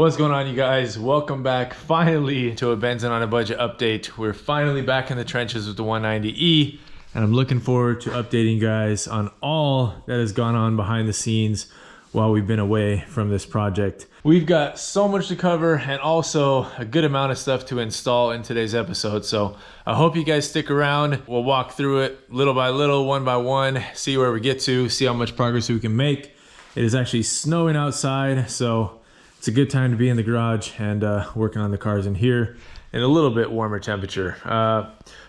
What's going on, you guys? Welcome back finally to a Benz'n On a Budget update. We're finally back in the trenches with the 190E, and I'm looking forward to updating you guys on all that has gone on behind the scenes while we've been away from this project. We've got so much to cover and also a good amount of stuff to install in today's episode, so I hope you guys stick around. We'll walk through it little by little, one by one, see where we get to, see how much progress we can make. It is actually snowing outside, so it's a good time to be in the garage and working on the cars in here in a little bit warmer temperature.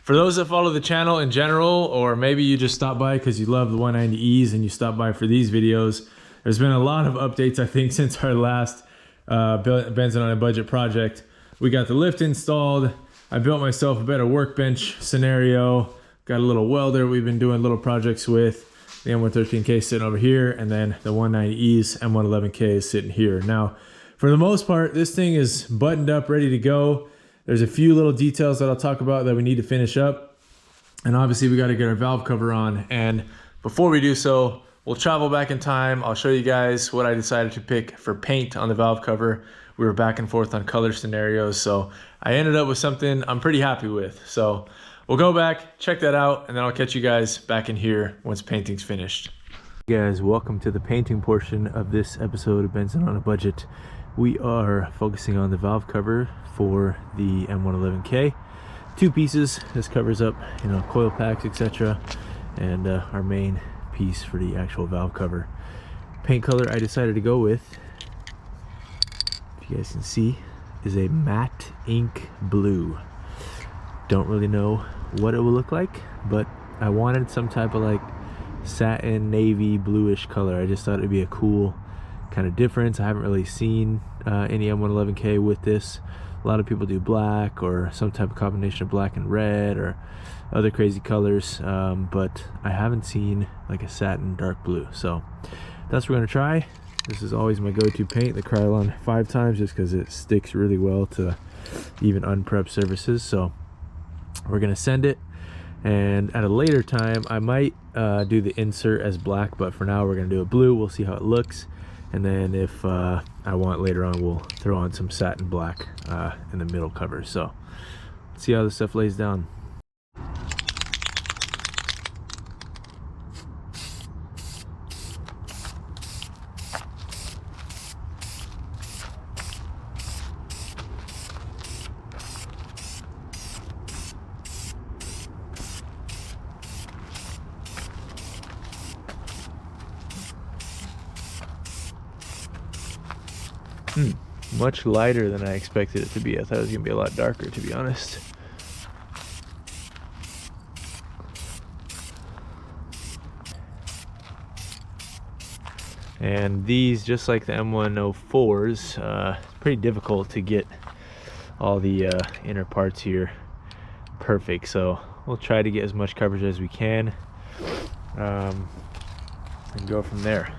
For those that follow the channel in general, or maybe you just stop by because you love the 190Es and you stop by for these videos, there's been a lot of updates, I think, since our last Benz'n On a Budget project. We got the lift installed. I built myself a better workbench scenario. Got a little welder we've been doing little projects with. The M113K is sitting over here, and then the 190Es M111K is sitting here. Now, for the most part, this thing is buttoned up, ready to go. There's a few little details that I'll talk about that we need to finish up. And obviously we got to get our valve cover on. And before we do so, we'll travel back in time. I'll show you guys what I decided to pick for paint on the valve cover. We were back and forth on color scenarios, so I ended up with something I'm pretty happy with. So we'll go back, check that out, and then I'll catch you guys back in here once painting's finished. Hey guys, welcome to the painting portion of this episode of Benz'n On a Budget. We are focusing on the valve cover for the M111K. Two pieces. This covers up, coil packs, etc. And our main piece for the actual valve cover. Paint color I decided to go with, if you guys can see, is a matte ink blue. Don't really know what it will look like, but I wanted some type of like satin navy bluish color. I just thought it'd be a cool kind of difference. I haven't really seen any M111K with this. A lot of people do black or some type of combination of black and red or other crazy colors, but I haven't seen like a satin dark blue, so that's what we're gonna try. This is always my go-to paint, the Krylon 5 times, just because it sticks really well to even unprepped surfaces. So we're gonna send it, and at a later time I might do the insert as black, but for now we're gonna do it blue. We'll see how it looks, and then if I want later on, we'll throw on some satin black in the middle cover. So let's see how this stuff lays down. Much lighter than I expected it to be. I thought it was gonna be a lot darker, to be honest. And these, just like the M104s, pretty difficult to get all the inner parts here perfect. So we'll try to get as much coverage as we can and go from there.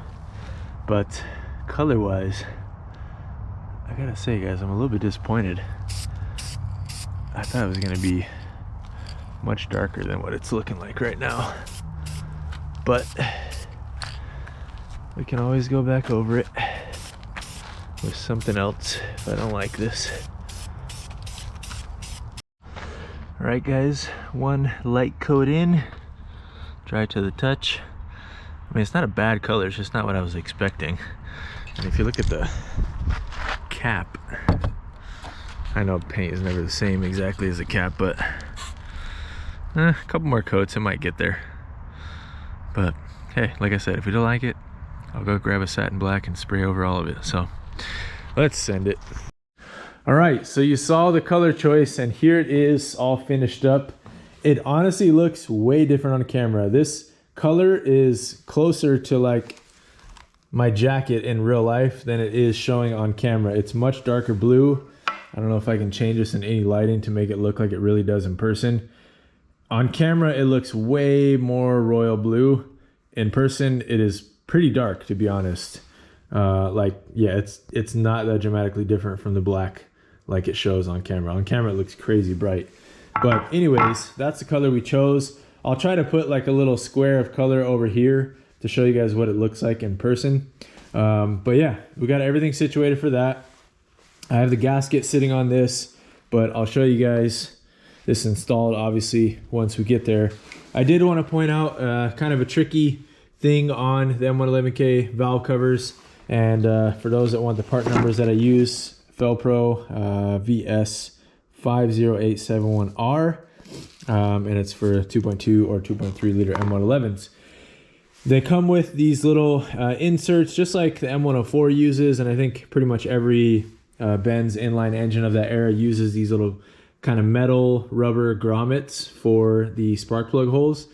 But color-wise, I gotta say, guys, I'm a little bit disappointed. I thought it was gonna be much darker than what it's looking like right now, but we can always go back over it with something else if I don't like this. All right, guys, one light coat in, dry to the touch. I mean, it's not a bad color, it's just not what I was expecting. And if you look at the cap, I know paint is never the same exactly as a cap, but a couple more coats, it might get there. But hey, like I said, if we don't like it, I'll go grab a satin black and spray over all of it. So let's send it. All right, so you saw the color choice, and here it is all finished up. It honestly looks way different on camera. This color is closer to like my jacket in real life than it is showing on camera. It's much darker blue. I don't know if I can change this in any lighting to make it look like it really does in person. On camera, it looks way more royal blue. In person, it is pretty dark, to be honest. Yeah, it's not that dramatically different from the black like it shows on camera. On camera, it looks crazy bright. But anyways, that's the color we chose. I'll try to put like a little square of color over here to show you guys what it looks like in person. But yeah, we got everything situated for that. I have the gasket sitting on this, but I'll show you guys this installed obviously once we get there. I did want to point out kind of a tricky thing on the M111K valve covers, and for those that want the part numbers that I use, Felpro VS50871R, and it's for 2.2 or 2.3 liter M111s. They come with these little inserts just like the M104 uses, and I think pretty much every Benz inline engine of that era uses these little kind of metal rubber grommets for the spark plug holes.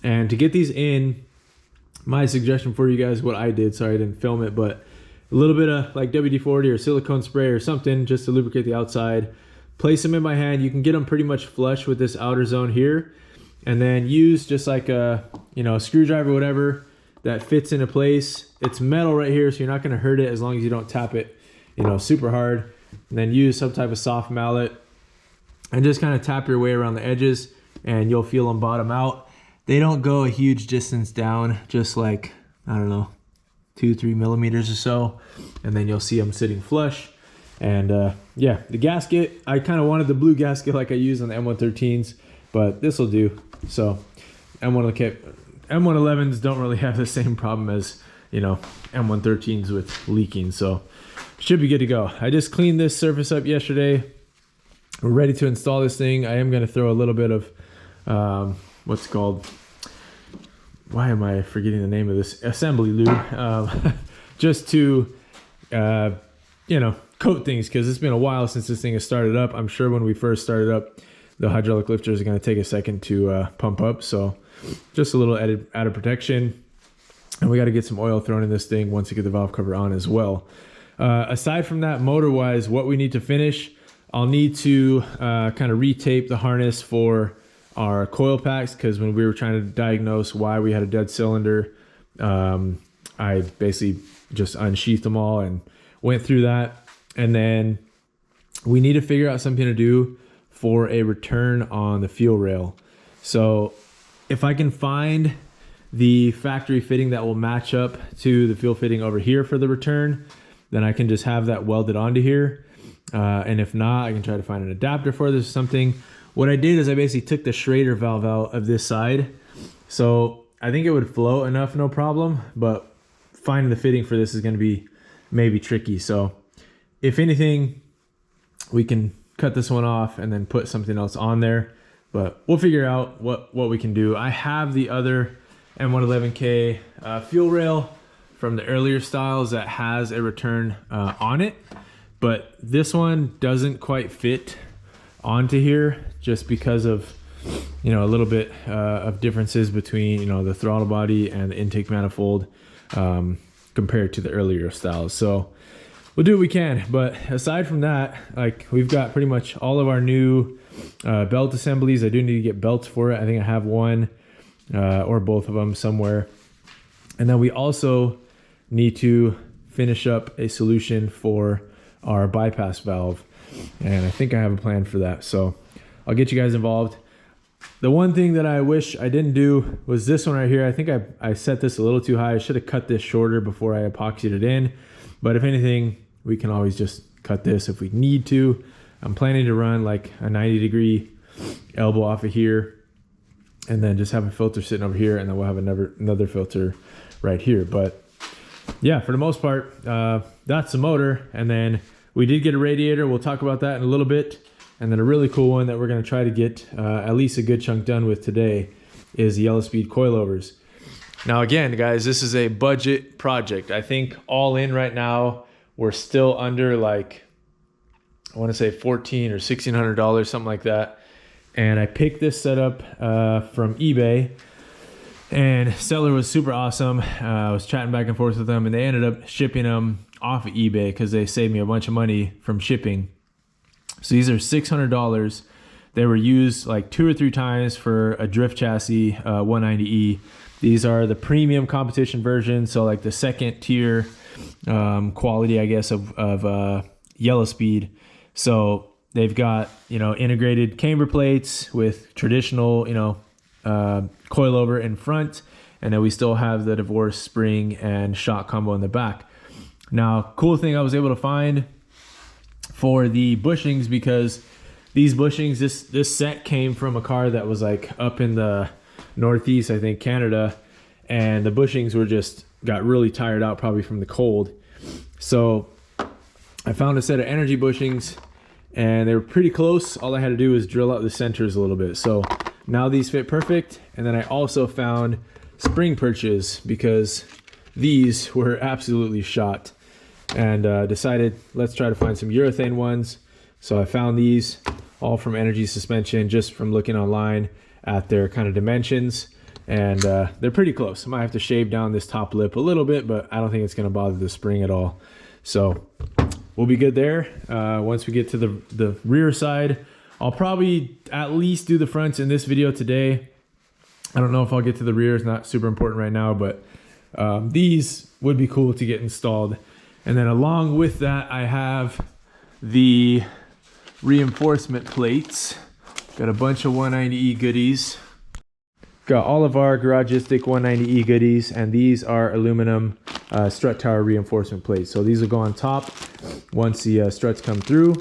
And to get these in, my suggestion for you guys, what I did, sorry I didn't film it, but a little bit of like WD-40 or silicone spray or something just to lubricate the outside. Place them in my hand. You can get them pretty much flush with this outer zone here, and then use just like a, you know, a screwdriver, whatever, that fits into place. It's metal right here, so you're not going to hurt it as long as you don't tap it, you know, super hard. And then use some type of soft mallet and just kind of tap your way around the edges, and you'll feel them bottom out. They don't go a huge distance down, just like, I don't know, 2-3 millimeters or so, and then you'll see them sitting flush. And yeah, the gasket, I kind of wanted the blue gasket like I use on the M113s, but this will do. So M111s don't really have the same problem as, you know, M113s with leaking, so should be good to go. I just cleaned this surface up yesterday. We're ready to install this thing. I am going to throw a little bit of what's called, why am I forgetting the name of this, assembly lube, just to you know, coat things, because it's been a while since this thing has started up. I'm sure when we first started up, the hydraulic lifters are going to take a second to pump up, so just a little added protection. And we got to get some oil thrown in this thing once you get the valve cover on as well. Aside from that, motor wise, what we need to finish, I'll need to kind of retape the harness for our coil packs, because when we were trying to diagnose why we had a dead cylinder, I basically just unsheathed them all and went through that. And then we need to figure out something to do for a return on the fuel rail. So if I can find the factory fitting that will match up to the fuel fitting over here for the return, then I can just have that welded onto here. And if not, I can try to find an adapter for this or something. What I did is I basically took the Schrader valve out of this side. So I think it would flow enough, no problem, but finding the fitting for this is going to be maybe tricky. So if anything, we can cut this one off and then put something else on there, but we'll figure out what we can do. I have the other M111K fuel rail from the earlier styles that has a return on it, but this one doesn't quite fit onto here just because of, you know, a little bit of differences between, you know, the throttle body and the intake manifold compared to the earlier styles. So we'll do what we can, but aside from that, like, we've got pretty much all of our new belt assemblies. I do need to get belts for it. I think I have one or both of them somewhere. And then we also need to finish up a solution for our bypass valve, and I think I have a plan for that, so I'll get you guys involved. The one thing that I wish I didn't do was this one right here. I think I set this a little too high. I should have cut this shorter before I epoxied it in, but if anything, we can always just cut this if we need to. I'm planning to run like a 90-degree elbow off of here, and then just have a filter sitting over here, and then we'll have another filter right here. But yeah, for the most part, that's the motor. And then we did get a radiator. We'll talk about that in a little bit. And then a really cool one that we're going to try to get at least a good chunk done with today is the yellow speed coilovers. Now again, guys, this is a budget project. I think all in right now, we're still under, like, I want to say $1,400 or $1,600, something like that. And I picked this setup from eBay, and seller was super awesome. I was chatting back and forth with them, and they ended up shipping them off of eBay because they saved me a bunch of money from shipping. So these are $600. They were used like 2 or 3 times for a drift chassis 190E. These are the premium competition version, so like the second tier quality, I guess, of yellow speed. So they've got, you know, integrated camber plates with traditional, you know, coilover in front, and then we still have the divorce spring and shock combo in the back. Now, cool thing I was able to find for the bushings, because these bushings, this set came from a car that was like up in the Northeast, I think Canada, and the bushings were got really tired out, probably from the cold. So I found a set of energy bushings and they were pretty close. All I had to do was drill out the centers a little bit. So now these fit perfect. And then I also found spring perches because these were absolutely shot, and decided let's try to find some urethane ones. So I found these all from Energy Suspension, just from looking online at their kind of dimensions, and they're pretty close. I might have to shave down this top lip a little bit, but I don't think it's going to bother the spring at all. So we'll be good there. Once we get to the rear side, I'll probably at least do the fronts in this video today. I don't know if I'll get to the rear. It's not super important right now, but these would be cool to get installed. And then along with that, I have the reinforcement plates. Got a bunch of 190E goodies. Got all of our Garagistic 190E goodies, and these are aluminum strut tower reinforcement plates. So these will go on top once the struts come through.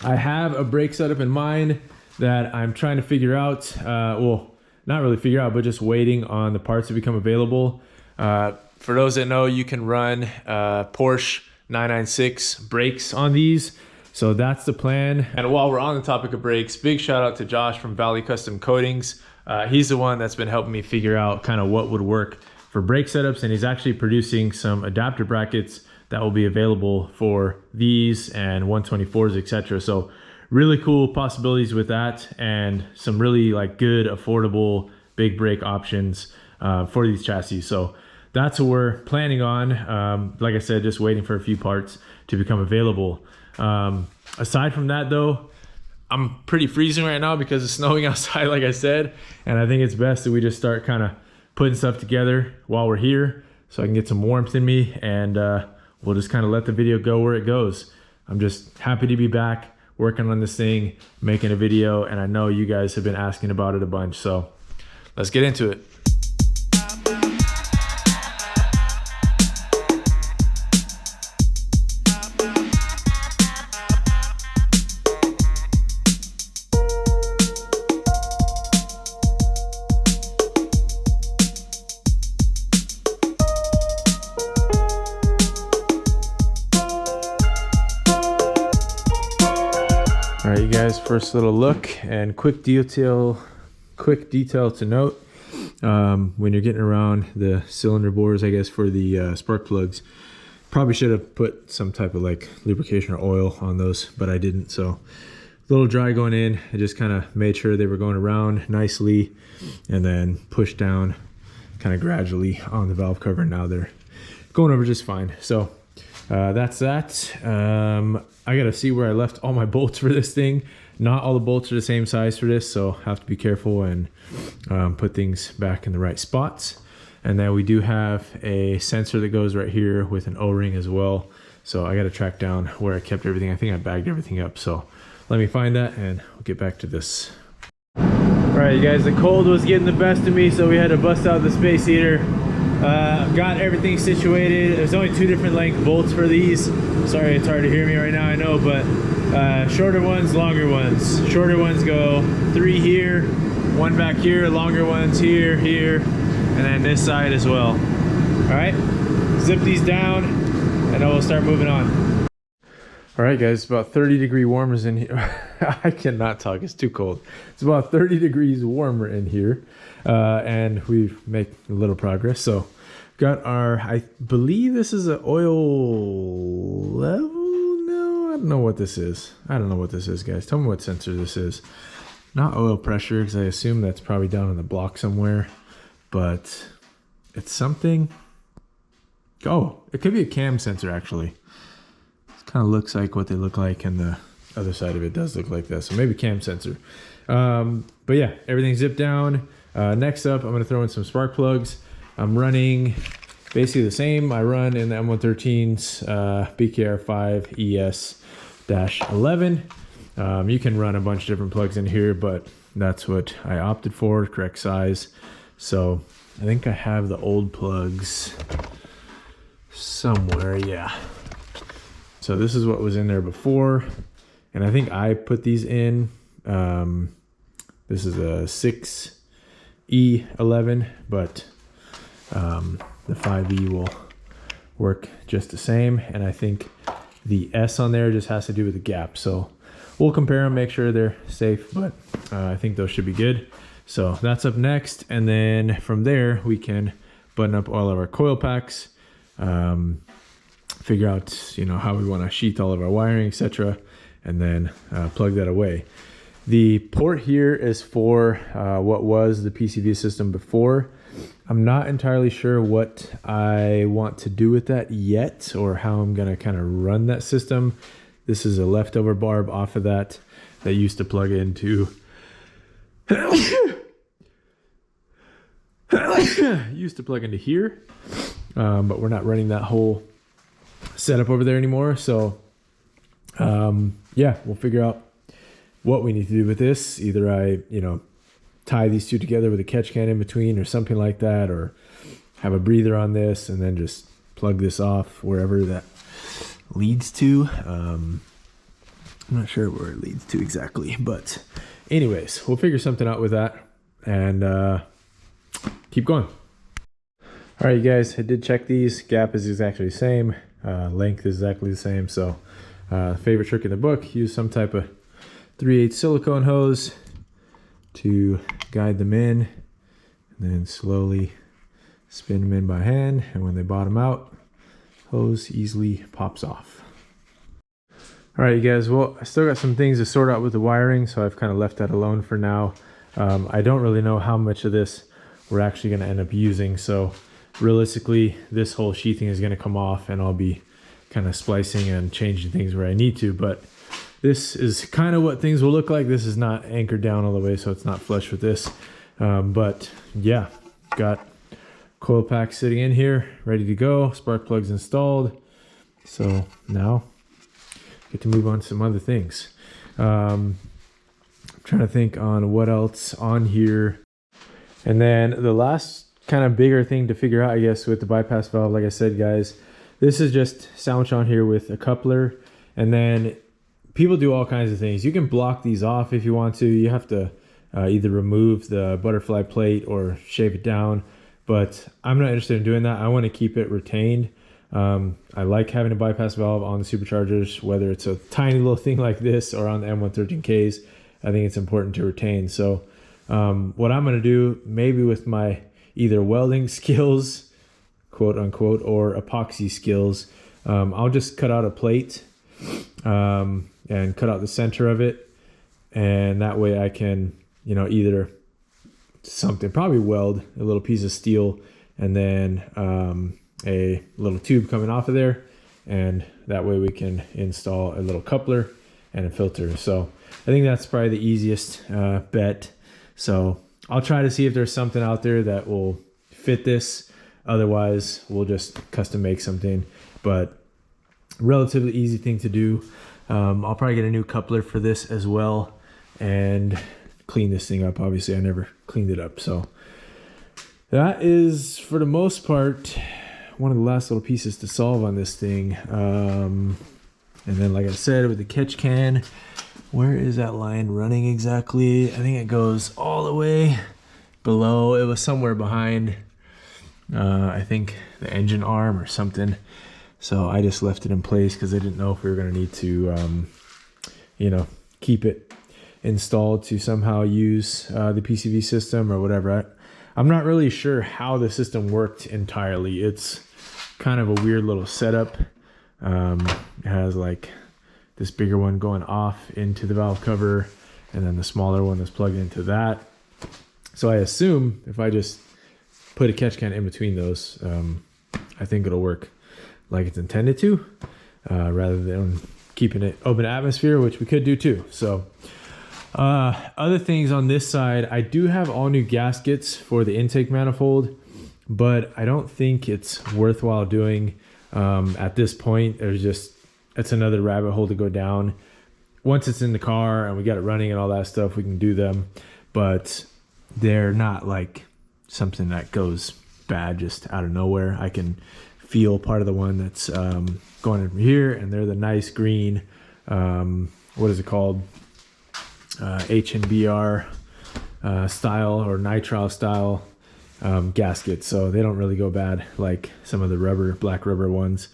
I have a brake setup in mind that I'm trying to figure out. Well, not really figure out, but just waiting on the parts to become available. For those that know, you can run Porsche 996 brakes on these. So that's the plan. And while we're on the topic of brakes, big shout out to Josh from Valley Custom Coatings. He's the one that's been helping me figure out kind of what would work for brake setups, and he's actually producing some adapter brackets that will be available for these and 124s, etc. So really cool possibilities with that, and some really like good, affordable big brake options for these chassis. So that's what we're planning on. Like I said, just waiting for a few parts to become available. Aside from that though, I'm pretty freezing right now because it's snowing outside, like I said, and I think it's best that we just start kind of putting stuff together while we're here so I can get some warmth in me, and we'll just kind of let the video go where it goes. I'm just happy to be back working on this thing, making a video, and I know you guys have been asking about it a bunch, so let's get into it. All right, you guys, first little look and quick detail to note. When you're getting around the cylinder bores, I guess, for the spark plugs, probably should have put some type of like lubrication or oil on those, but I didn't. So a little dry going in. I just kind of made sure they were going around nicely, and then pushed down kind of gradually on the valve cover. Now they're going over just fine. So that's that. I gotta see where I left all my bolts for this thing. Not all the bolts are the same size for this, so have to be careful and put things back in the right spots. And then we do have a sensor that goes right here with an O-ring as well. So I gotta track down where I kept everything. I think I bagged everything up. So let me find that and we'll get back to this. All right, you guys, the cold was getting the best of me, so we had to bust out the space heater. Got everything situated. There's only 2 different length bolts for these. Sorry, it's hard to hear me right now, I know, but shorter ones, longer ones. Shorter ones go 3 here, 1 back here, longer ones here, here, and then this side as well. All right, zip these down and then we'll start moving on. All right, guys, it's about 30 degree warmers in here. I cannot talk, it's too cold. It's about 30 degrees warmer in here, and we've made a little progress. So got our, I believe this is an oil level. No, I don't know what this is. I don't know what this is, guys. Tell me what sensor this is. Not oil pressure, because I assume that's probably down on the block somewhere, but it's something. Oh, it could be a cam sensor actually. Kind of looks like what they look like, and the other side of it does look like that, so maybe cam sensor. But yeah, everything's zipped down. Next up, I'm going to throw in some spark plugs. I'm running basically the same I run in the M113's BKR5 ES-11. You can run a bunch of different plugs in here, but that's what I opted for, correct size. So I think I have the old plugs somewhere, yeah. So this is what was in there before. And I think I put these in. This is a 6E11, but the 5E will work just the same. And I think the S on there just has to do with the gap. So we'll compare them, make sure they're safe, but I think those should be good. So that's up next. And then from there, we can button up all of our coil packs, figure out, you know, how we want to sheath all of our wiring, etc., and then plug that away. The port here is for what was the PCV system before. I'm not entirely sure what I want to do with that yet, or how I'm going to kind of run that system. This is a leftover barb off of that used to plug into here, but we're not running that whole setup over there anymore. So yeah, we'll figure out what we need to do with this. Either I, you know, tie these two together with a catch can in between or something like that, or have a breather on this and then just plug this off wherever that leads to. I'm not sure where it leads to exactly, but anyways, we'll figure something out with that and keep going. All right, you guys, I did check these. Gap is exactly the same. Length is exactly the same. So favorite trick in the book, use some type of 3/8 silicone hose to guide them in, and then slowly spin them in by hand. And when they bottom out, hose easily pops off. All right, you guys, well, I still got some things to sort out with the wiring, so I've kind of left that alone for now. I don't really know how much of this we're actually going to end up using. So realistically, this whole sheathing is going to come off, and I'll be kind of splicing and changing things where I need to. But this is kind of what things will look like. This is not anchored down all the way, so it's not flush with this. But yeah, got coil pack sitting in here, ready to go. Spark plugs installed. So now get to move on to some other things. I'm trying to think on what else on here. And then the last kind of bigger thing to figure out, I guess, with the bypass valve, like I said, guys, this is just sandwich on here with a coupler. And then people do all kinds of things. You can block these off if you want to. You have to either remove the butterfly plate or shave it down, but I'm not interested in doing that. I want to keep it retained. I like having a bypass valve on the superchargers, whether it's a tiny little thing like this or on the M113Ks. I think it's important to retain. So what I'm going to do, maybe with my either welding skills, quote unquote, or epoxy skills, I'll just cut out a plate and cut out the center of it. And that way I can, you know, either something, probably weld a little piece of steel and then a little tube coming off of there. And that way we can install a little coupler and a filter. So I think that's probably the easiest bet. So I'll try to see if there's something out there that will fit this. Otherwise, we'll just custom make something, but relatively easy thing to do. I'll probably get a new coupler for this as well and clean this thing up. Obviously, I never cleaned it up. So that is, for the most part, one of the last little pieces to solve on this thing. And then, like I said, with the catch can, where is that line running exactly? I think it goes all the way below. It was somewhere behind, I think, the engine arm or something. So I just left it in place because I didn't know if we were going to need to, you know, keep it installed to somehow use the PCV system or whatever. I'm not really sure how the system worked entirely. It's kind of a weird little setup. It has like this bigger one going off into the valve cover, and then the smaller one that's plugged into that. So I assume if I just put a catch can in between those, I think it'll work like it's intended to, rather than keeping it open atmosphere, which we could do too. So other things on this side, I do have all new gaskets for the intake manifold, but I don't think it's worthwhile doing at this point. It's another rabbit hole to go down. Once it's in the car and we got it running and all that stuff, we can do them, but they're not like something that goes bad just out of nowhere. I can feel part of the one that's going over here, and they're the nice green, what is it called? HNBR style or nitrile style gaskets. So they don't really go bad like some of the black rubber ones.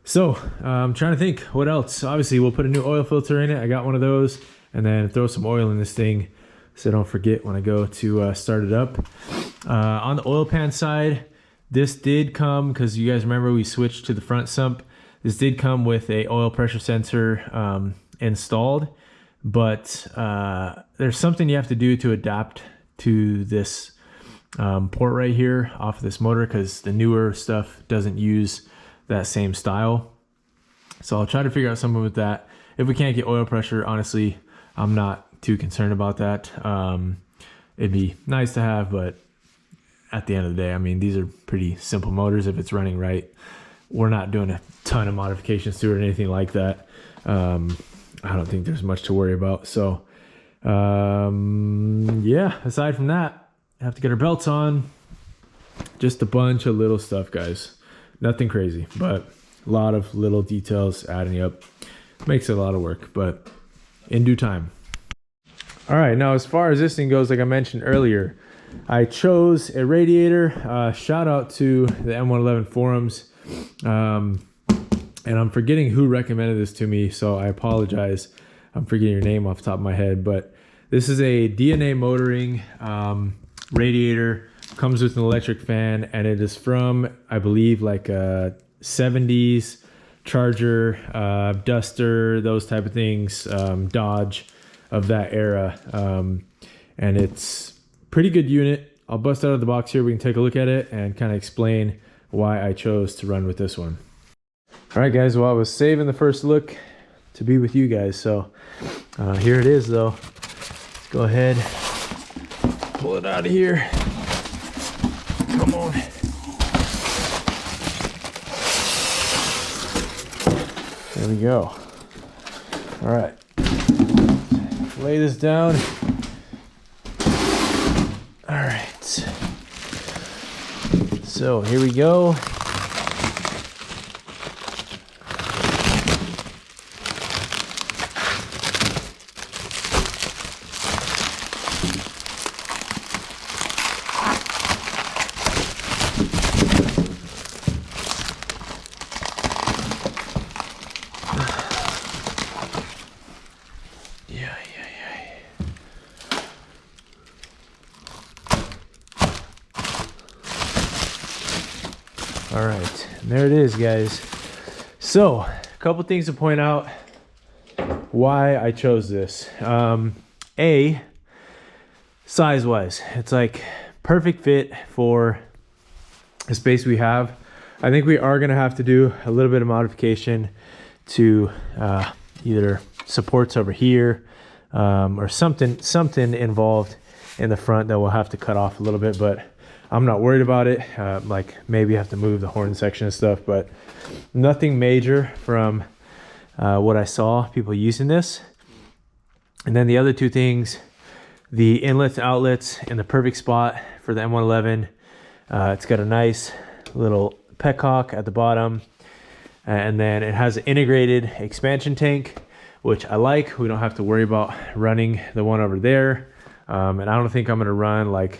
So I'm trying to think what else. Obviously we'll put a new oil filter in it. I got one of those, and then throw some oil in this thing so I don't forget when I go to start it up. On the oil pan side, this did come, because you guys remember we switched to the front sump. This did come with a oil pressure sensor installed, but there's something you have to do to adapt to this port right here off of this motor, because the newer stuff doesn't use that same style. So I'll try to figure out something with that. If we can't get oil pressure, honestly, I'm not too concerned about that. It'd be nice to have, but at the end of the day, I mean, these are pretty simple motors. If it's running right, we're not doing a ton of modifications to it or anything like that. I don't think there's much to worry about. So yeah, aside from that, have to get our belts on. Just a bunch of little stuff, guys. Nothing crazy, but a lot of little details adding up. Makes it a lot of work, but in due time. All right, now as far as this thing goes, like I mentioned earlier, I chose a radiator. Shout out to the M111 forums. And I'm forgetting who recommended this to me, so I apologize. I'm forgetting your name off the top of my head, but this is a DNA motoring radiator. Comes with an electric fan, and it is from, I believe, like a 70s Charger, Duster, those type of things, Dodge of that era. And it's pretty good unit. I'll bust out of the box here. We can take a look at it and kind of explain why I chose to run with this one. All right, guys. Well, I was saving the first look to be with you guys. So here it is, though. Go ahead, pull it out of here. Come on. There we go. All right. Lay this down. All right. So here we go. All right, there it is, guys. So a couple things to point out why I chose this. A, size wise, it's like perfect fit for the space we have. I think we are gonna have to do a little bit of modification to either supports over here or something involved in the front that we'll have to cut off a little bit, but I'm not worried about it. Like maybe have to move the horn section and stuff, but nothing major from what I saw people using this. And then the other two things, the inlets and outlets in the perfect spot for the M111. It's got a nice little petcock at the bottom, and then it has an integrated expansion tank, which I like. We don't have to worry about running the one over there. And I don't think I'm gonna run like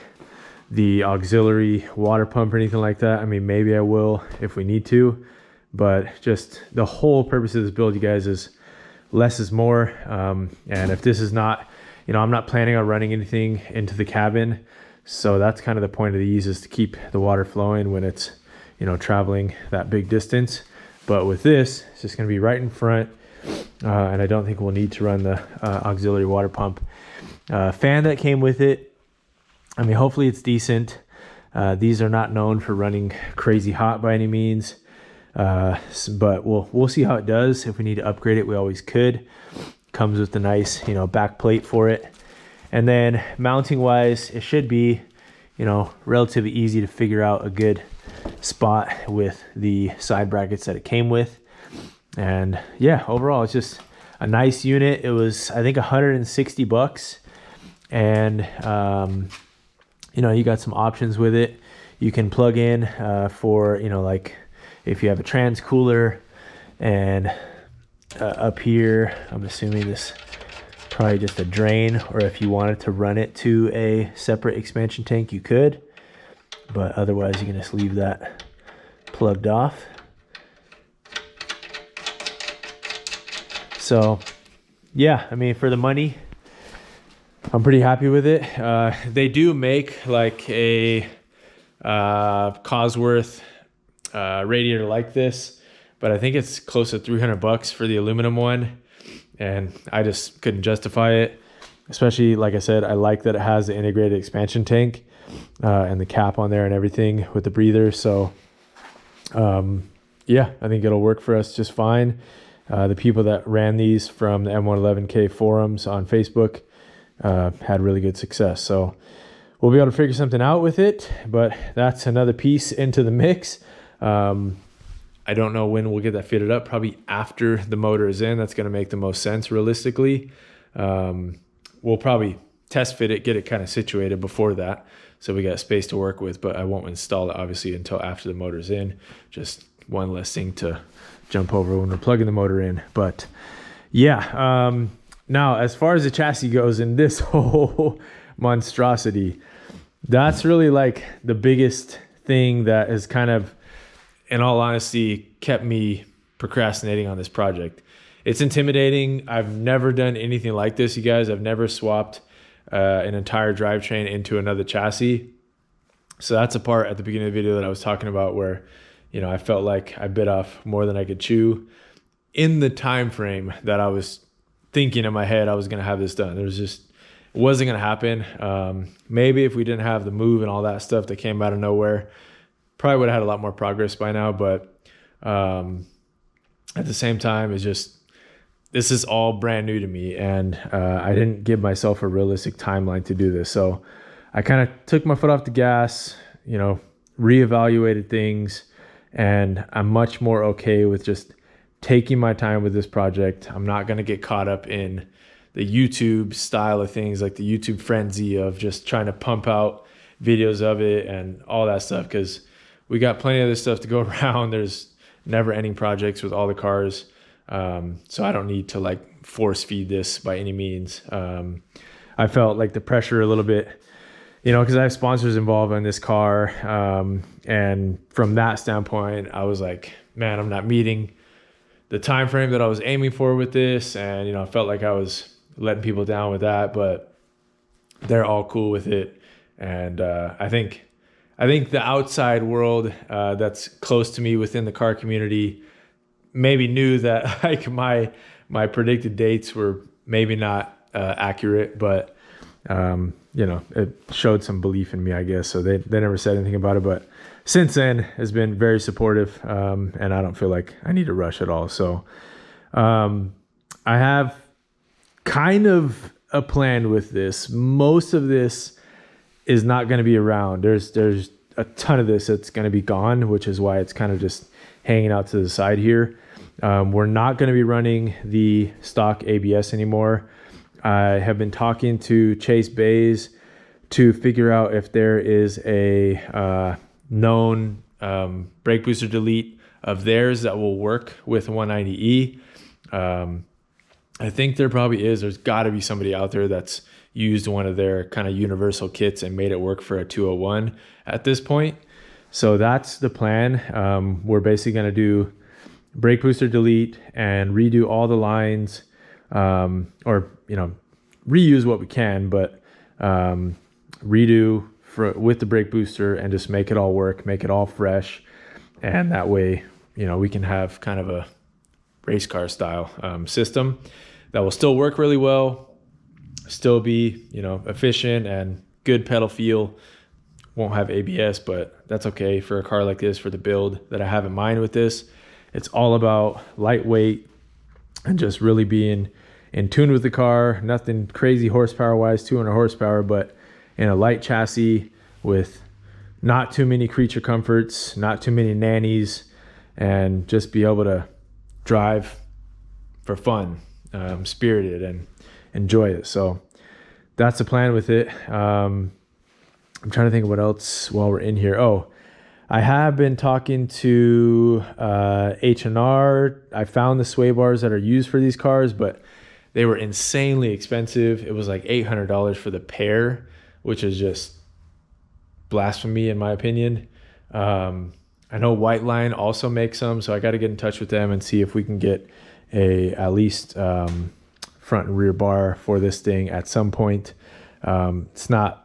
the auxiliary water pump or anything like that. I mean, maybe I will if we need to, but just the whole purpose of this build, you guys, is less is more. And if this is not, you know, I'm not planning on running anything into the cabin. So that's kind of the point of these, is to keep the water flowing when it's, you know, traveling that big distance. But with this, it's just gonna be right in front. And I don't think we'll need to run the auxiliary water pump. Fan that came with it, I mean, hopefully it's decent. These are not known for running crazy hot by any means, but we'll see how it does. If we need to upgrade it, we always could. Comes with a nice, you know, back plate for it. And then mounting wise, it should be, you know, relatively easy to figure out a good spot with the side brackets that it came with. And yeah, overall, it's just a nice unit. It was, I think, 160 bucks. And, you know, you got some options with it. You can plug in for, you know, like if you have a trans cooler. And up here, I'm assuming this probably just a drain, or if you wanted to run it to a separate expansion tank, you could, but otherwise you can just leave that plugged off. So yeah, I mean, for the money, I'm pretty happy with it. They do make like a Cosworth radiator like this, but I think it's close to $300 for the aluminum one, and I just couldn't justify it. Especially, like I said, I like that it has the integrated expansion tank and the cap on there and everything with the breather. So yeah, I think it'll work for us just fine. The people that ran these from the M111K forums on Facebook had really good success. So we'll be able to figure something out with it, but that's another piece into the mix. I don't know when we'll get that fitted up, probably after the motor is in. That's going to make the most sense realistically. We'll probably test fit it, get it kind of situated before that, so we got space to work with, but I won't install it obviously until after the motor's in. Just one less thing to jump over when we're plugging the motor in. But yeah, now as far as the chassis goes in this whole monstrosity, that's really like the biggest thing that has kind of, in all honesty, kept me procrastinating on this project. It's intimidating. I've never done anything like this, you guys. I've never swapped an entire drivetrain into another chassis. So that's a part at the beginning of the video that I was talking about where, you know, I felt like I bit off more than I could chew in the time frame that I was thinking in my head I was going to have this done. It wasn't going to happen. Maybe if we didn't have the move and all that stuff that came out of nowhere, probably would have had a lot more progress by now. But at the same time, it's just, this is all brand new to me, and I didn't give myself a realistic timeline to do this. So I kind of took my foot off the gas, you know, reevaluated things, and I'm much more okay with just taking my time with this project. I'm not going to get caught up in the YouTube style of things, like the YouTube frenzy of just trying to pump out videos of it and all that stuff, because we got plenty of this stuff to go around. There's never ending projects with all the cars. So I don't need to like force feed this by any means. I felt like the pressure a little bit, you know, because I have sponsors involved in this car. And from that standpoint, I was like, man, I'm not meeting the time frame that I was aiming for with this. And, you know, I felt like I was letting people down with that, but they're all cool with it. And I think the outside world that's close to me within the car community maybe knew that like my predicted dates were maybe not accurate, but you know, it showed some belief in me, I guess. So they never said anything about it, but since then has been very supportive, and I don't feel like I need to rush at all. So I have kind of a plan with this. Most of this is not going to be around. There's a ton of this that's going to be gone, which is why it's kind of just hanging out to the side here. We're not going to be running the stock ABS anymore. I have been talking to Chase Bays to figure out if there is a known brake booster delete of theirs that will work with 190E. I think there probably is. There's got to be somebody out there that's used one of their kind of universal kits and made it work for a 201 at this point. So that's the plan. We're basically going to do brake booster delete and redo all the lines, or, you know, reuse what we can, but redo with the brake booster and just make it all work, make it all fresh. And that way, you know, we can have kind of a race car style system that will still work really well, still be, you know, efficient and good pedal feel. Won't have ABS, but that's okay for a car like this, for the build that I have in mind with this. It's all about lightweight and just really being in tune with the car. Nothing crazy horsepower wise, 200 horsepower, but in a light chassis with not too many creature comforts, not too many nannies, and just be able to drive for fun, spirited, and enjoy it. So that's the plan with it. I'm trying to think of what else while we're in here. Oh, I have been talking to H&R. I found the sway bars that are used for these cars, but they were insanely expensive. It was like $800 for the pair, which is just blasphemy in my opinion. I know White Line also makes some, so I got to get in touch with them and see if we can get at least front and rear bar for this thing at some point. It's not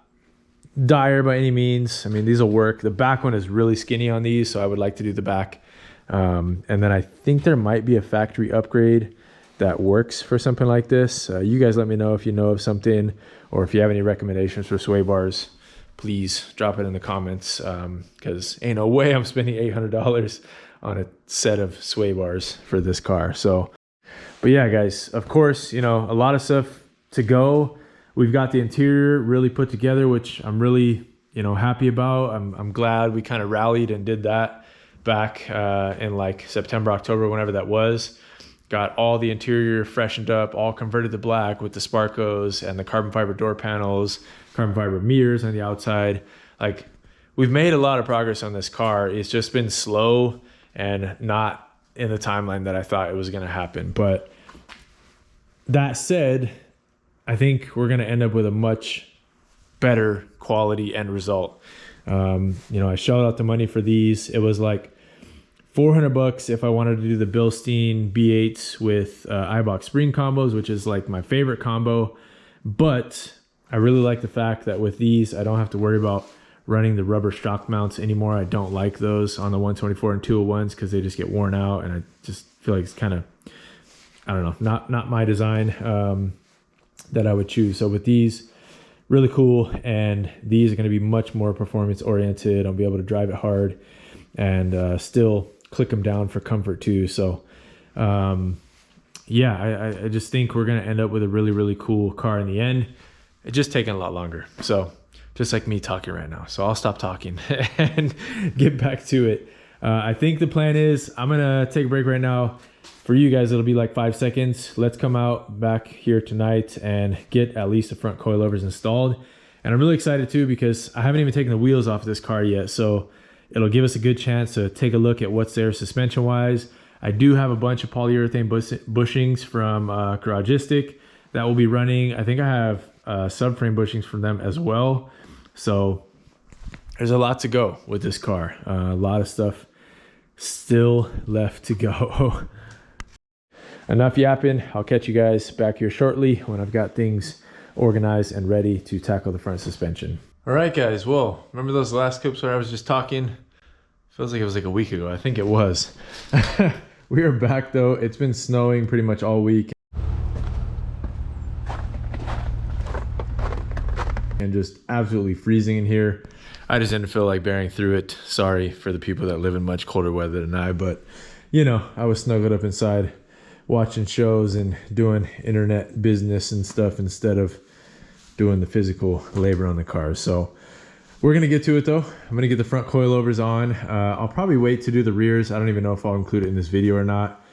dire by any means. I mean, these will work. The back one is really skinny on these, so I would like to do the back. And then I think there might be a factory upgrade that works for something like this. You guys let me know if you know of something, or if you have any recommendations for sway bars. Please drop it in the comments, because ain't no way I'm spending $800 on a set of sway bars for this car. So, but yeah, guys, of course, you know, a lot of stuff to go. We've got the interior really put together, which I'm really, you know, happy about. I'm glad we kind of rallied and did that back in like September, October, whenever that was. Got all the interior freshened up, all converted to black with the Sparkos and the carbon fiber door panels, carbon fiber mirrors on the outside. Like, we've made a lot of progress on this car. It's just been slow and not in the timeline that I thought it was going to happen. But that said, I think we're going to end up with a much better quality end result. You know, I shelled out the money for these. It was like $400 if I wanted to do the Bilstein B8s with iBox spring combos, which is like my favorite combo. But I really like the fact that with these, I don't have to worry about running the rubber shock mounts anymore. I don't like those on the 124 and 201s because they just get worn out, and I just feel like it's kind of, I don't know, not my design that I would choose. So with these, really cool, and these are going to be much more performance oriented. I'll be able to drive it hard and still click them down for comfort too. So yeah, I just think we're going to end up with a really, really cool car in the end. It's just taking a lot longer. So just like me talking right now. So I'll stop talking and get back to it. I think the plan is I'm going to take a break right now. For you guys, it'll be like 5 seconds. Let's come out back here tonight and get at least the front coilovers installed. And I'm really excited too, because I haven't even taken the wheels off this car yet. So it'll give us a good chance to take a look at what's there suspension wise. I do have a bunch of polyurethane bushings from Garagistic that will be running. I think I have subframe bushings from them as well. So there's a lot to go with this car. A lot of stuff still left to go. Enough yapping. I'll catch you guys back here shortly when I've got things organized and ready to tackle the front suspension. All right, guys. Well, remember those last clips where I was just talking? Feels like it was like a week ago. I think it was. We are back though. It's been snowing pretty much all week. And just absolutely freezing in here. I just didn't feel like bearing through it. Sorry for the people that live in much colder weather than I, but you know, I was snuggled up inside watching shows and doing internet business and stuff instead of doing the physical labor on the cars. So we're gonna get to it though. I'm gonna get the front coilovers on. I'll probably wait to do the rears. I don't even know if I'll include it in this video or not,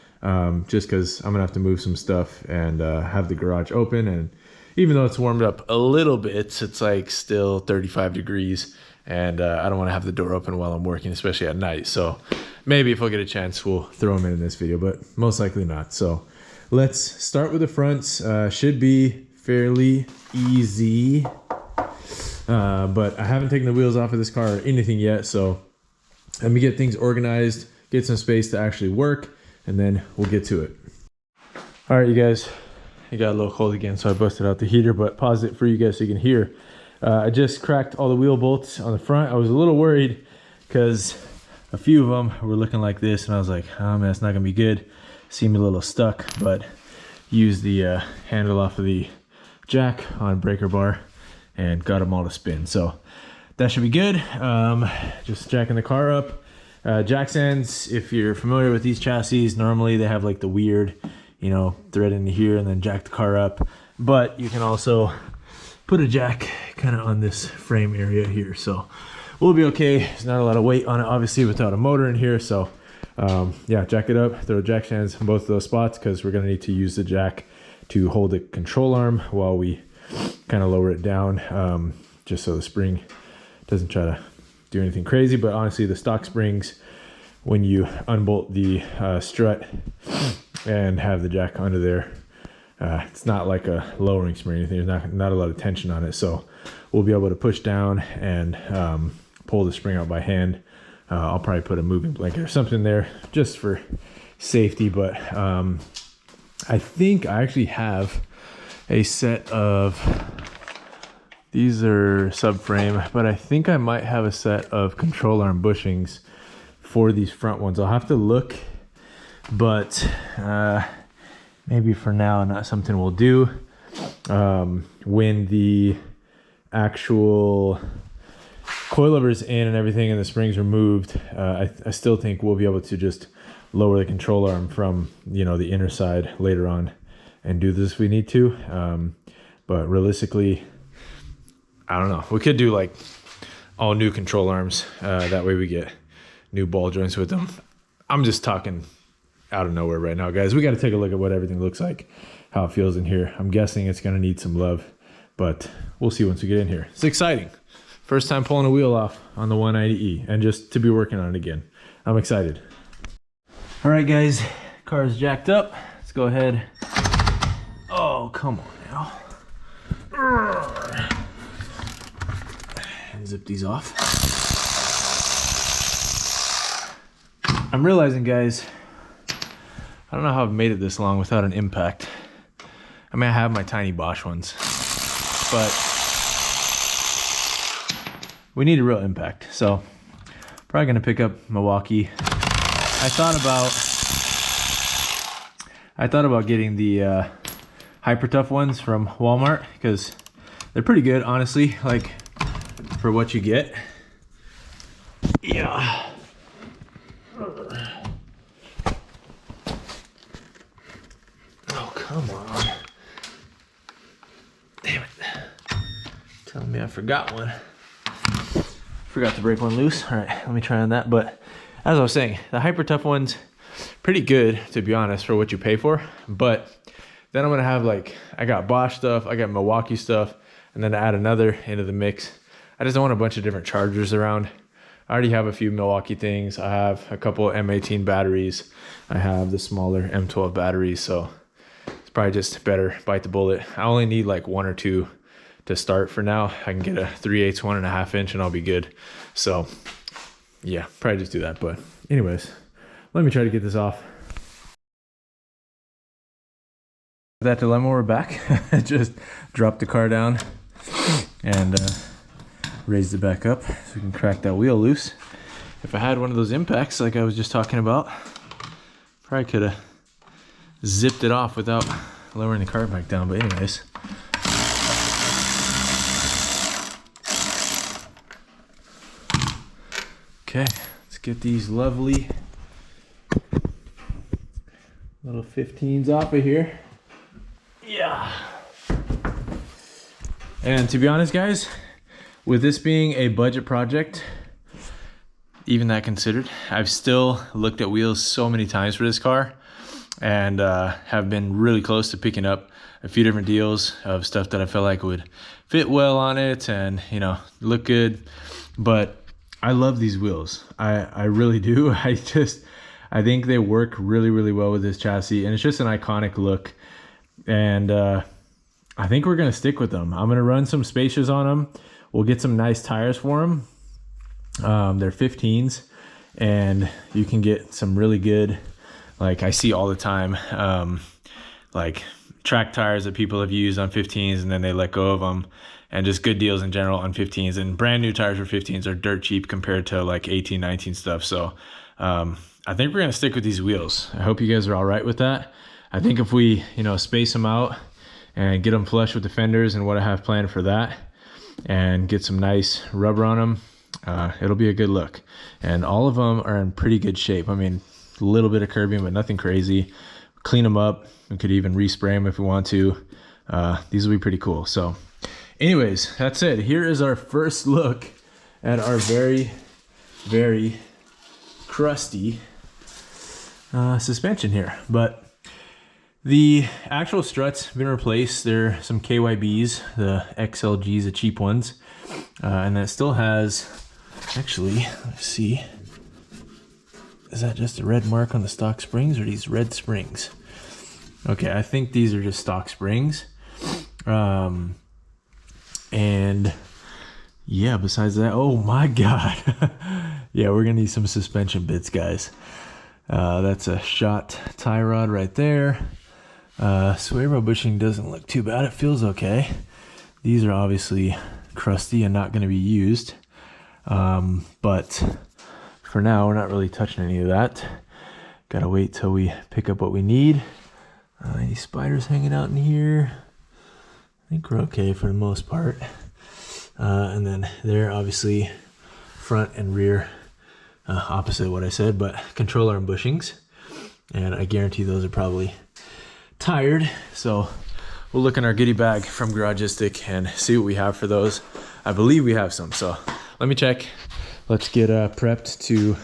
just because I'm gonna have to move some stuff and have the garage open. And even though it's warmed up a little bit, it's like still 35 degrees, and I don't want to have the door open while I'm working, especially at night. So maybe if I'll get a chance, we'll throw them in this video, but most likely not. So let's start with the fronts. Should be fairly easy, but I haven't taken the wheels off of this car or anything yet. So let me get things organized, get some space to actually work, and then we'll get to it. All right, you guys. It got a little cold again, so I busted out the heater, but pause it for you guys so you can hear. I just cracked all the wheel bolts on the front. I was a little worried because a few of them were looking like this, and I was like, oh man, it's not gonna be good. Seemed a little stuck, but used the handle off of the jack on breaker bar and got them all to spin. So that should be good. Just jacking the car up. Jack stands, if you're familiar with these chassis, normally they have like the weird, you know, thread into here and then jack the car up, but you can also put a jack kind of on this frame area here, so we'll be okay. There's not a lot of weight on it obviously without a motor in here. So yeah, jack it up, throw jack stands in both of those spots because we're going to need to use the jack to hold the control arm while we kind of lower it down, just so the spring doesn't try to do anything crazy, but honestly the stock springs, when you unbolt the strut and have the jack under there, it's not like a lowering spring or anything. There's not a lot of tension on it, so we'll be able to push down and pull the spring out by hand. I'll probably put a moving blanket or something there just for safety, but I think I actually have a set of, these are subframe, but I think I might have a set of control arm bushings for these front ones. I'll have to look, but maybe for now not something we'll do. When the actual coilover's in and everything and the springs removed, I still think we'll be able to just lower the control arm from, you know, the inner side later on and do this if we need to. But realistically, I don't know. We could do like all new control arms. That way we get new ball joints with them. I'm just talking out of nowhere right now, guys. We got to take a look at what everything looks like, how it feels in here. I'm guessing it's going to need some love, but we'll see once we get in here. It's exciting. First time pulling a wheel off on the 190E, and just to be working on it again. I'm excited. All right, guys, car's jacked up. Let's go ahead. Oh, come on now. And zip these off. I'm realizing, guys, I don't know how I've made it this long without an impact. I mean, I have my tiny Bosch ones, but we need a real impact. So probably gonna pick up Milwaukee. I thought about getting the Hyper Tough ones from Walmart because they're pretty good, honestly, like for what you get. Yeah. Oh, come on. Damn it. Telling me I forgot one. Forgot to break one loose. All right, let me try on that. But as I was saying, the Hyper Tough one's pretty good, to be honest, for what you pay for. But then I'm gonna have, like, I got Bosch stuff, I got Milwaukee stuff, and then to add another into the mix. I just don't want a bunch of different chargers around. I already have a few Milwaukee things. I have a couple of M18 batteries. I have the smaller M12 batteries, so it's probably just better bite the bullet. I only need like one or two to start for now. I can get a 3/8 1.5 inch and I'll be good. So yeah, probably just do that. But anyways, let me try to get this off. That dilemma, we're back. Just dropped the car down and raised it back up so we can crack that wheel loose. If I had one of those impacts like I was just talking about, probably could have zipped it off without lowering the car back down. But anyways, okay, let's get these lovely little 15s off of here. Yeah. And to be honest, guys, with this being a budget project, even that considered, I've still looked at wheels so many times for this car and have been really close to picking up a few different deals of stuff that I felt like would fit well on it and, you know, look good. But I love these wheels. I really do. I think they work really, really well with this chassis, and it's just an iconic look. And I think we're gonna stick with them. I'm gonna run some spacious on them. We'll get some nice tires for them. They're 15s, and you can get some really good, like I see all the time, like track tires that people have used on 15s and then they let go of them, and just good deals in general on 15s. And brand new tires for 15s are dirt cheap compared to like 18, 19 stuff. So I think we're gonna stick with these wheels. I hope you guys are all right with that. I think if we, you know, space them out and get them flush with the fenders and what I have planned for that, and get some nice rubber on them, it'll be a good look. And all of them are in pretty good shape. I mean, a little bit of curbing, but nothing crazy. Clean them up. We could even respray them if we want to. These will be pretty cool. So anyways, that's it. Here is our first look at our very, very crusty suspension here. But the actual struts have been replaced. They're some KYBs, the XLGs, the cheap ones. And it still has Actually, let's see. Is that just a red mark on the stock springs, or these red springs? Okay, I think these are just stock springs. And yeah, besides that, oh my God. Yeah, we're gonna need some suspension bits, guys. That's a shot tie rod right there. Sway bar bushing doesn't look too bad. It feels okay. These are obviously crusty and not going to be used. But for now, we're not really touching any of that. Gotta wait till we pick up what we need. Any spiders hanging out in here? I think we're okay for the most part. And then there, obviously, front and rear, opposite what I said, but control arm bushings. And I guarantee those are probably tired. So we'll look in our goodie bag from Garagistic and see what we have for those. I believe we have some, so let me check. Let's get prepped to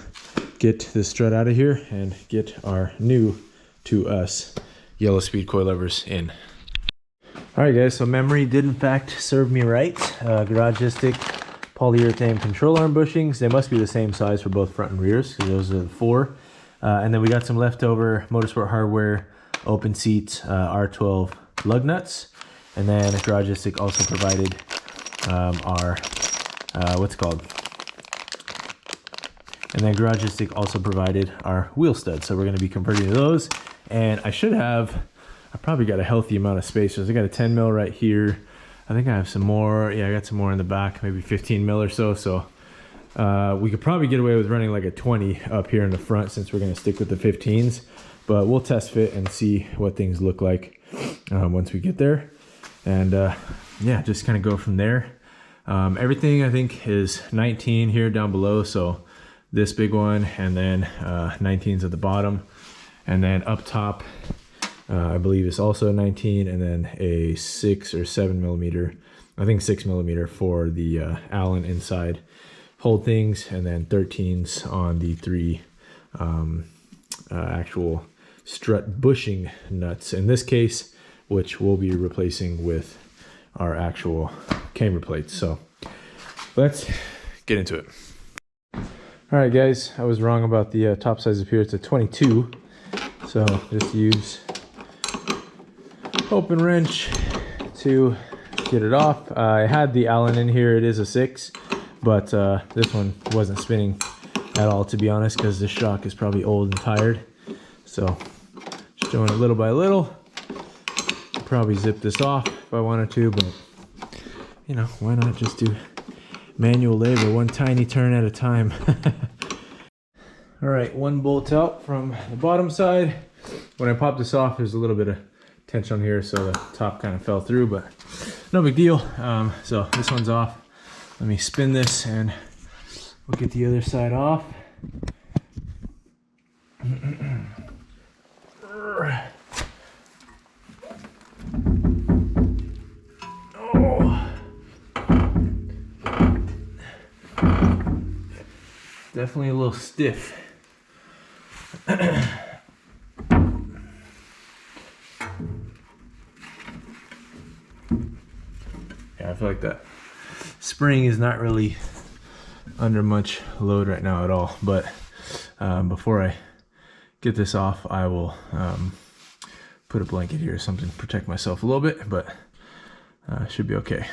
get the strut out of here and get our new to us yellow speed coilovers in. All right, guys, so memory did in fact serve me right. Garagistic polyurethane control arm bushings. They must be the same size for both front and rears, because those are the 4. And then we got some leftover Motorsport Hardware open seat R12 lug nuts. And then Garagistic also provided our, what's it called? And then Garagistic also provided our wheel studs. So we're going to be converting to those. And I probably got a healthy amount of spacers. I got a 10 mil right here. I think I have some more. Yeah, I got some more in the back, maybe 15 mil or so. So we could probably get away with running like a 20 up here in the front, since we're going to stick with the 15s. But we'll test fit and see what things look like once we get there. And yeah, just kind of go from there. Everything I think is 19 here down below. So this big one, and then 19s at the bottom. And then up top, I believe it's also 19, and then a 6 or 7 millimeter, I think 6 millimeter for the Allen inside hold things, and then 13s on the 3 actual strut bushing nuts in this case, which we'll be replacing with our actual camber plates. So let's get into it. All right, guys, I was wrong about the top size up here. It's a 22, so just use open wrench to get it off. I had the Allen in here. It is a 6, but this one wasn't spinning at all, to be honest, because the shock is probably old and tired. So just doing it little by little. Probably zip this off if I wanted to, but you know, why not just do manual labor, one tiny turn at a time. All right, one bolt out from the bottom side. When I popped this off, there's a little bit of tension on here, so the top kind of fell through, but no big deal. So this one's off. Let me spin this and we'll get the other side off. Oh. Definitely a little stiff. Yeah, I feel like that spring is not really under much load right now at all, but before I get this off, I will put a blanket here or something to protect myself a little bit, but should be okay.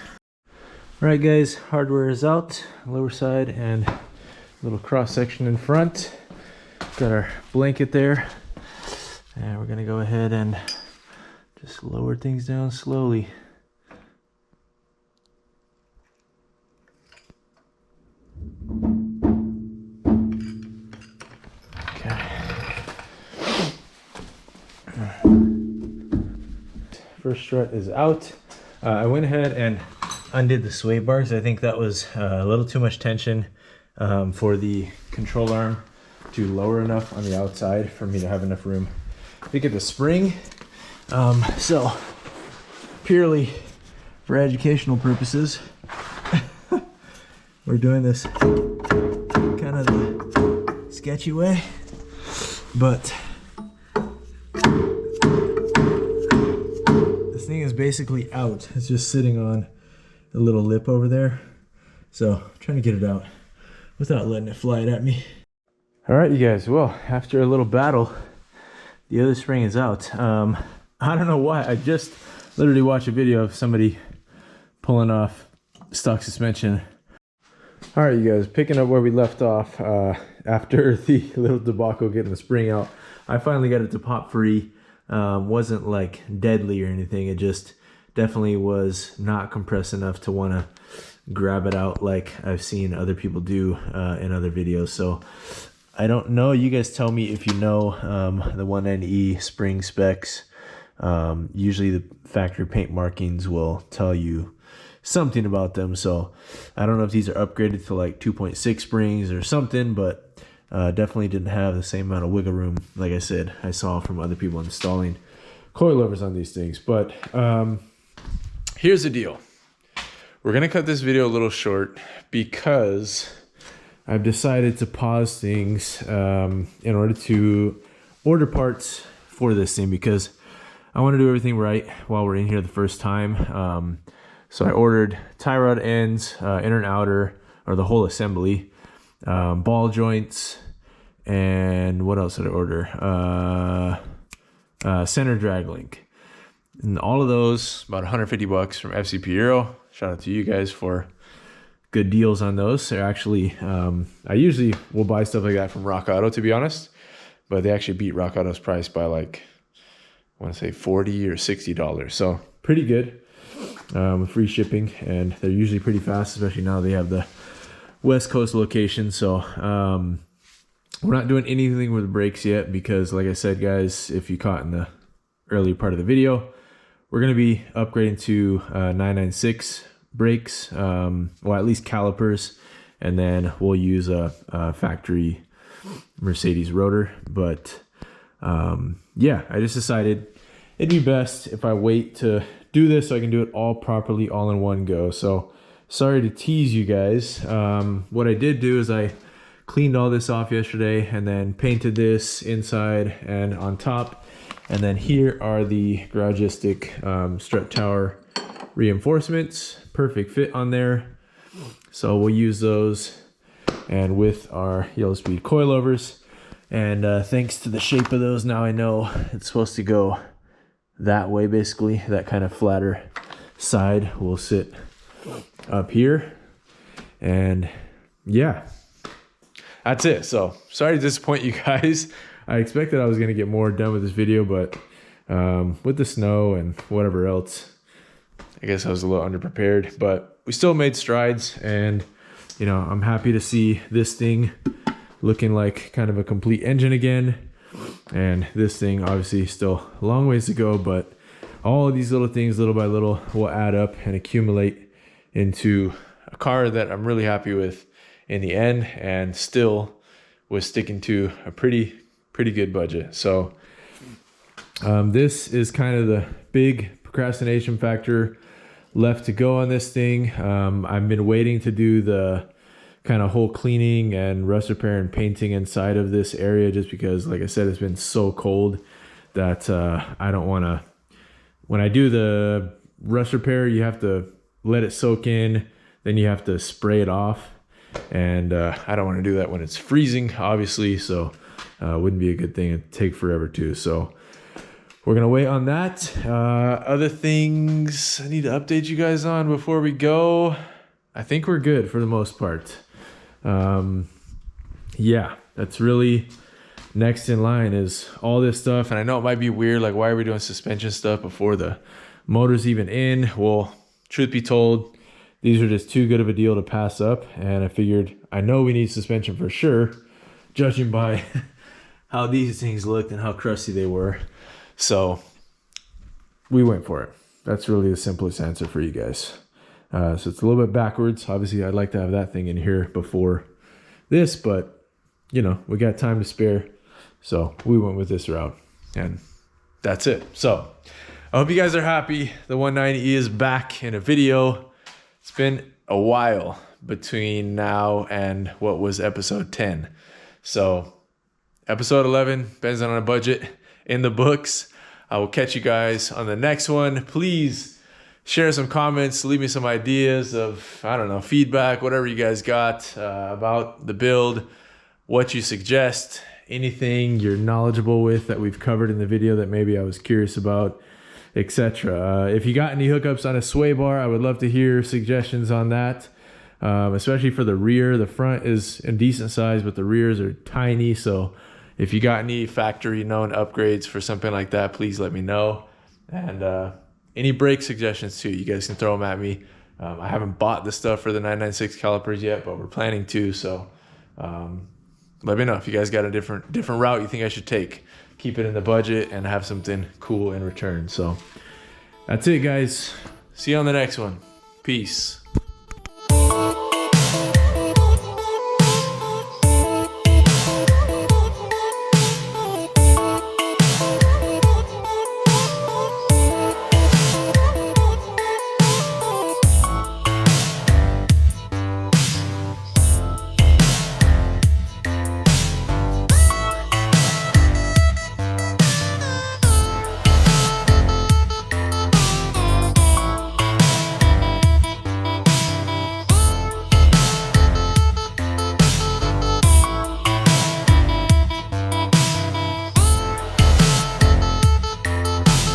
All right, guys, hardware is out, lower side and a little cross section in front. Got our blanket there, and we're gonna go ahead and just lower things down slowly. Okay. First strut is out. I went ahead and undid the sway bars. I think that was a little too much tension for the control arm to lower enough on the outside for me to have enough room to get the spring. So purely for educational purposes, we're doing this kind of the sketchy way, but this thing is basically out. It's just sitting on a little lip over there. So I'm trying to get it out without letting it fly at me. All right, you guys. Well, after a little battle, the other spring is out. I don't know why. I just literally watched a video of somebody pulling off stock suspension. All right, you guys, picking up where we left off after the little debacle getting the spring out. I finally got it to pop free. Wasn't like deadly or anything. It just definitely was not compressed enough to want to grab it out like I've seen other people do in other videos. So I don't know. You guys tell me if you know the 190E spring specs. Usually the factory paint markings will tell you something about them. So I don't know if these are upgraded to like 2.6 springs or something, but definitely didn't have the same amount of wiggle room, like I said, I saw from other people installing coilovers on these things. But here's the deal. We're going to cut this video a little short because I've decided to pause things in order to order parts for this thing, because I want to do everything right while we're in here the first time. So I ordered tie rod ends, inner and outer, or the whole assembly, ball joints, and what else did I order? Center drag link. And all of those, about 150 bucks from FCP Euro. Shout out to you guys for good deals on those. They're actually, I usually will buy stuff like that from Rock Auto, to be honest, but they actually beat Rock Auto's price by like, I want to say $40 or $60. So pretty good. With free shipping, and they're usually pretty fast, especially now they have the West Coast location. So we're not doing anything with the brakes yet because, like I said, guys, if you caught in the early part of the video, we're going to be upgrading to 996 brakes, well, at least calipers, and then we'll use a factory Mercedes rotor. But yeah, I just decided it'd be best if I wait to do this so I can do it all properly, all in one go. So sorry to tease you guys. What I did do is I cleaned all this off yesterday and then painted this inside and on top. And then here are the Garagistic strut tower reinforcements. Perfect fit on there. So we'll use those, and with our yellow speed coilovers. And thanks to the shape of those, now I know it's supposed to go that way. Basically that kind of flatter side will sit up here, and yeah, that's it. So sorry to disappoint you guys. I expected I was going to get more done with this video, but with the snow and whatever else, I guess I was a little underprepared, but we still made strides. And you know, I'm happy to see this thing looking like kind of a complete engine again. And this thing obviously still a long ways to go, but all of these little things, little by little, will add up and accumulate into a car that I'm really happy with in the end, and still was sticking to a pretty good budget. So this is kind of the big procrastination factor left to go on this thing. I've been waiting to do the kind of whole cleaning and rust repair and painting inside of this area, just because, like I said, it's been so cold that I don't want to, when I do the rust repair, you have to let it soak in, then you have to spray it off, and I don't want to do that when it's freezing, obviously. So wouldn't be a good thing. It'd take forever too. So we're gonna wait on that. Other things I need to update you guys on before we go, I think we're good for the most part. Yeah, that's really next in line is all this stuff. And I know it might be weird, like, why are we doing suspension stuff before the motor's even in? Well, truth be told, these are just too good of a deal to pass up, and I figured, I know we need suspension for sure, judging by how these things looked and how crusty they were. So we went for it. That's really the simplest answer for you guys. So it's a little bit backwards. Obviously, I'd like to have that thing in here before this, but you know, we got time to spare, so we went with this route, and that's it. So I hope you guys are happy. The 190E is back in a video. It's been a while between now and what was episode 10. So episode 11, Benz'n On a Budget, in the books. I will catch you guys on the next one. Please share some comments, leave me some ideas of, I don't know, feedback, whatever you guys got about the build, what you suggest, anything you're knowledgeable with that we've covered in the video that maybe I was curious about, etc. If you got any hookups on a sway bar, I would love to hear suggestions on that, especially for the rear. The front is a decent size, but the rears are tiny. So if you got any factory known upgrades for something like that, please let me know. And any brake suggestions too, you guys can throw them at me. I haven't bought the stuff for the 996 calipers yet, but we're planning to. So let me know if you guys got a different route you think I should take. Keep it in the budget and have something cool in return. So that's it, guys. See you on the next one. Peace.